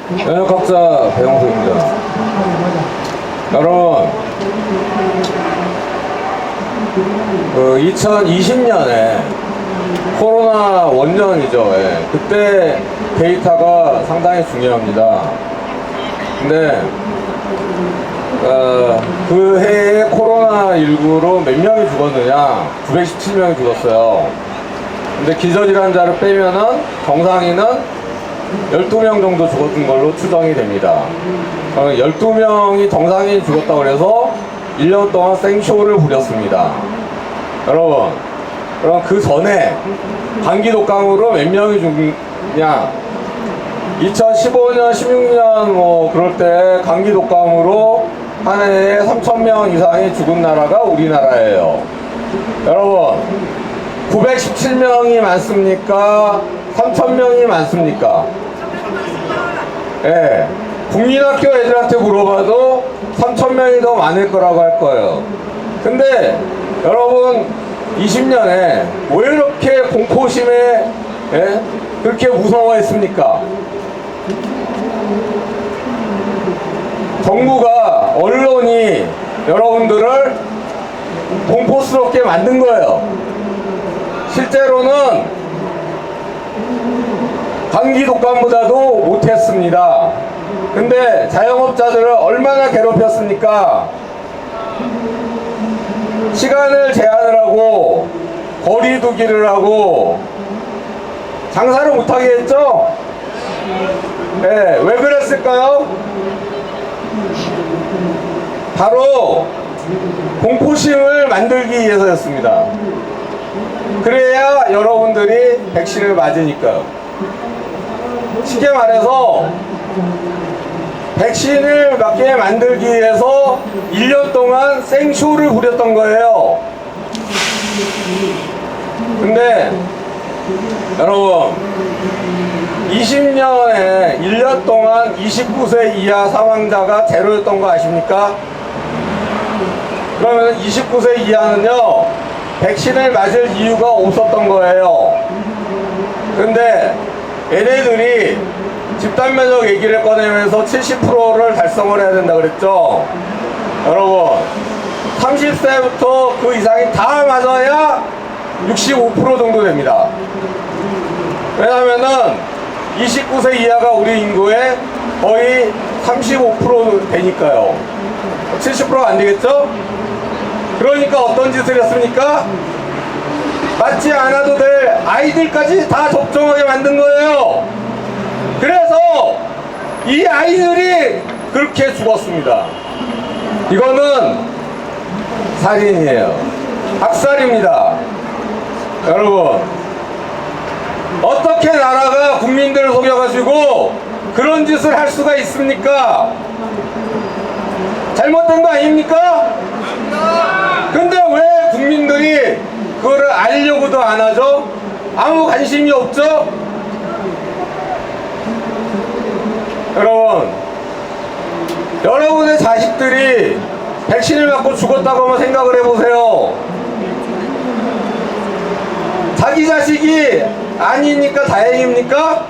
면역학자 배영수입니다. 여러분, 2020년에 코로나 원년이죠. 예. 그때 데이터가 상당히 중요합니다. 근데 그 해에 코로나19로 몇 명이 죽었느냐? 917명이 죽었어요. 근데 기저질환자를 빼면은 정상인은 12명 정도 죽었던 걸로 추정이 됩니다. 12명이 정상인이 죽었다고 해서 1년 동안 생쇼를 부렸습니다. 여러분, 그럼 그 전에 감기 독감으로 몇 명이 죽냐? 2015년, 16년 뭐 그럴 때 감기 독감으로 한 해에 3,000명 이상이 죽은 나라가 우리나라예요. 여러분, 917명이 많습니까? 3,000명이 많습니까? 예. 국민학교 애들한테 물어봐도 3,000명이 더 많을 거라고 할 거예요. 근데 여러분, 20년에 왜 이렇게 공포심에 그렇게 무서워했습니까? 정부가, 언론이 여러분들을 공포스럽게 만든 거예요. 실제로는 감기 독감보다도 못했습니다. 근데 자영업자들을 얼마나 괴롭혔습니까? 시간을 제한을 하고 거리 두기를 하고 장사를 못하게 했죠? 네, 왜 그랬을까요? 바로 공포심을 만들기 위해서였습니다. 그래야 여러분들이 백신을 맞으니까요. 쉽게 말해서 백신을 맞게 만들기 위해서 1년 동안 생쇼를 부렸던 거예요. 근데 여러분, 20년에 1년 동안 29세 이하 사망자가 제로였던 거 아십니까? 그러면 29세 이하는요, 백신을 맞을 이유가 없었던 거예요. 근데 얘네들이 집단면역 얘기를 꺼내면서 70%를 달성을 해야 된다 그랬죠. 여러분, 30세부터 그 이상이 다 맞아야 65% 정도 됩니다. 왜냐면은 29세 이하가 우리 인구의 거의 35% 되니까요. 70%가 안 되겠죠? 그러니까 어떤 짓을 했습니까? 맞지 않아도 될 아이들까지 다 접종하게 만든 거예요. 그래서 이 아이들이 그렇게 죽었습니다. 이거는 살인이에요. 학살입니다. 여러분, 어떻게 나라가 국민들을 속여가지고 그런 짓을 할 수가 있습니까? 잘못된 거 아닙니까? 근데 왜 국민들이 그거를 알려고도 안 하죠? 아무 관심이 없죠? 여러분, 여러분의 자식들이 백신을 맞고 죽었다고 한번 생각을 해보세요. 자기 자식이 아니니까 다행입니까?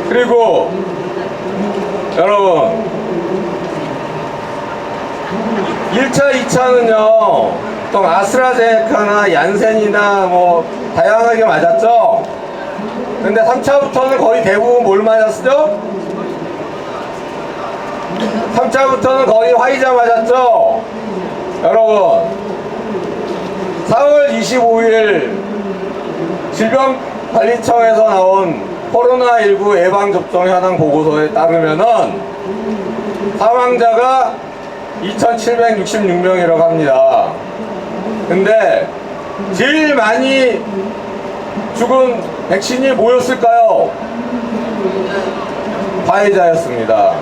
그리고 여러분, 1차, 2차는요 또 아스트라제네카나 얀센이나 뭐 다양하게 맞았죠? 근데 3차부터는 거의 대부분 뭘 맞았죠? 3차부터는 거의 화이자 맞았죠? 여러분, 4월 25일 질병관리청에서 나온 코로나19 예방접종 현황 보고서에 따르면은 사망자가 2,766명이라고 합니다. 근데 제일 많이 죽은 백신이 뭐였을까요? 화이자였습니다.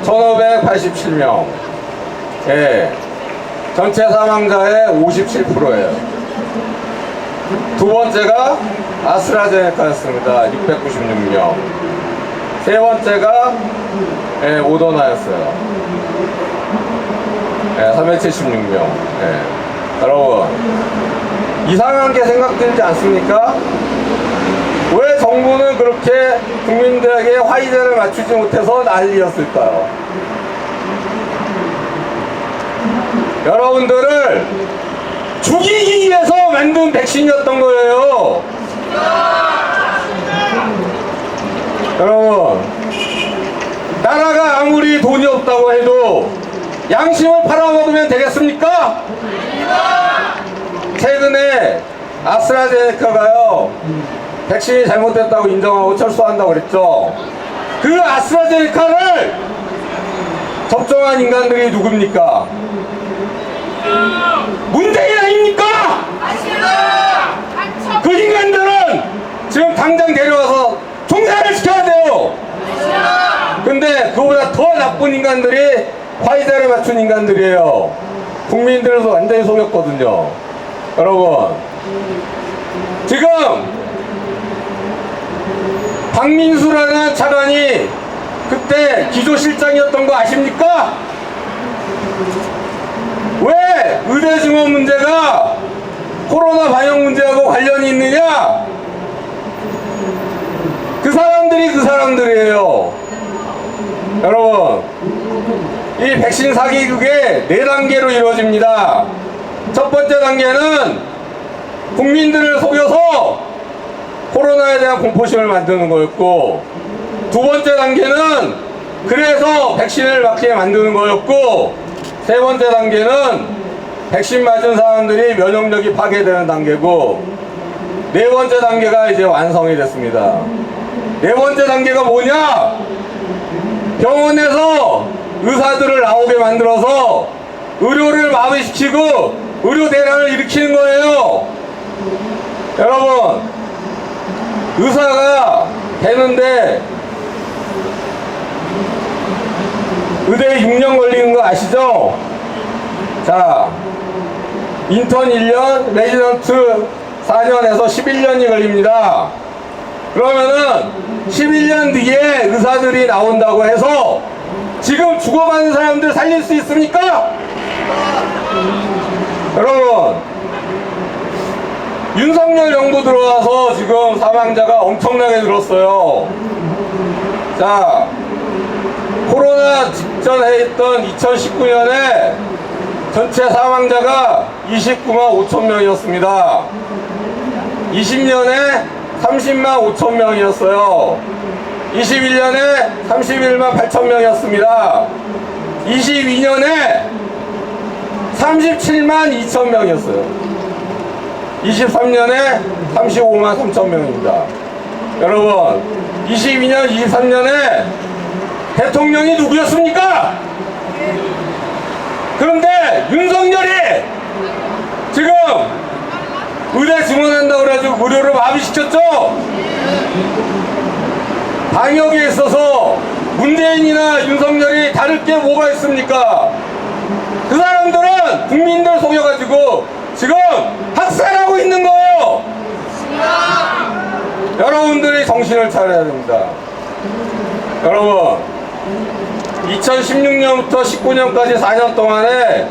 1,587명. 예. 전체 사망자의 57%예요. 두 번째가 아스트라제네카였습니다. 696명. 세 번째가 모더나였어요. 376명. 여러분, 이상한 게 생각들지 않습니까? 왜 정부는 그렇게 국민들에게 화이자를 맞추지 못해서 난리였을까요? 여러분들을 죽이기 위해서 만든 백신이었던 거예요. 여러분, 나라가 아무리 돈이 없다고 해도 양심을 팔아먹으면 되겠습니까? 최근에 아스트라제네카가요, 백신이 잘못됐다고 인정하고 철수한다고 그랬죠. 그 아스트라제네카를 접종한 인간들이 누굽니까? 문재인 아닙니까? 그 인간들은 지금 당장 데려와서 총살을 시켜야 돼요. 근데 그보다 더 나쁜 인간들이 화이자를 맞춘 인간들이에요. 국민들을 완전히 속였거든요. 여러분, 지금 박민수라는 차관이 그때 기조실장이었던 거 아십니까? 왜 의대 증원 문제가 코로나 방역 문제하고 관련이 있느냐? 그 사람들이 그 사람들이에요. 여러분, 이 백신 사기 그게 4단계로 이루어집니다. 첫 번째 단계는 국민들을 속여서 코로나에 대한 공포심을 만드는 거였고, 두 번째 단계는 그래서 백신을 맞게 만드는 거였고, 세 번째 단계는 백신 맞은 사람들이 면역력이 파괴되는 단계고, 네 번째 단계가 이제 완성이 됐습니다. 네 번째 단계가 뭐냐? 병원에서 의사들을 나오게 만들어서 의료를 마비시키고 의료 대란을 일으키는 거예요. 여러분, 의사가 되는데 의대에 6년 걸리는 거 아시죠? 자, 인턴 1년, 레지던트 4년에서 11년이 걸립니다. 그러면은 11년 뒤에 의사들이 나온다고 해서 지금 죽어가는 사람들 살릴 수 있습니까? 여러분, 윤석열 정부 들어와서 지금 사망자가 엄청나게 늘었어요. 자, 코로나 직전에 있던 2019년에 전체 사망자가 29만 5천 명이었습니다. 20년에 30만 5천 명이었어요. 21년에 31만 8천 명이었습니다. 22년에 37만 2천 명이었어요. 23년에 35만 3천 명입니다. 여러분, 22년, 23년에 대통령이 누구였습니까? 그런데 윤석열이 지금 의대 증원한다고 그래가지고 의료를 마비시켰죠? 방역에 있어서 문재인이나 윤석열이 다를 게 뭐가 있습니까? 그 사람들은 국민들 속여가지고 지금 학살하고 있는 거예요. 여러분들이 정신을 차려야 됩니다. 여러분, 2016년부터 19년까지 4년 동안에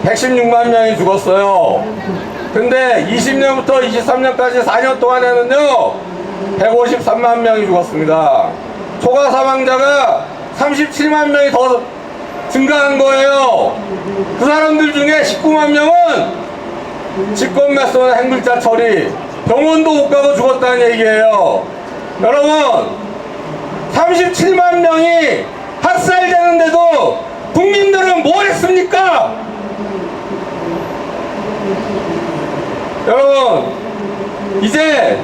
116만 명이 죽었어요. 근데 20년부터 23년까지 4년 동안에는요 153만 명이 죽었습니다. 초과 사망자가 37만 명이 더 증가한 거예요. 그 사람들 중에 19만 명은 직권말소나 행불자 처리, 병원도 못 가고 죽었다는 얘기예요. 여러분, 37만 명이 학살되는데도 국민들은 뭘 했습니까? 여러분, 이제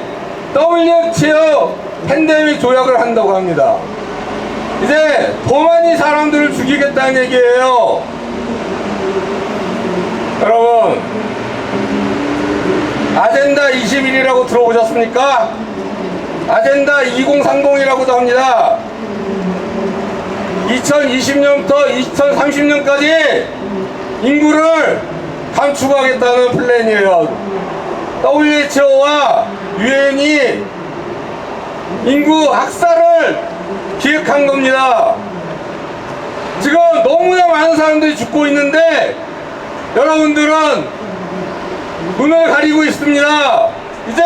WHO 팬데믹 조약을 한다고 합니다. 이제 더 많이 사람들을 죽이겠다는 얘기예요. 여러분, 아젠다 21이라고 들어보셨습니까? 아젠다 2030이라고도 합니다. 2020년부터 2030년까지 인구를 감축하겠다는 플랜이에요. WHO와 유엔이 인구 학살을 기획한 겁니다. 지금 너무나 많은 사람들이 죽고 있는데 여러분들은 눈을 가리고 있습니다. 이제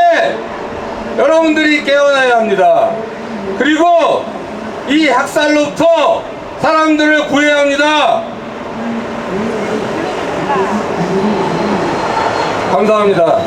여러분들이 깨어나야 합니다. 그리고 이 학살로부터 사람들을 구해야 합니다. 감사합니다.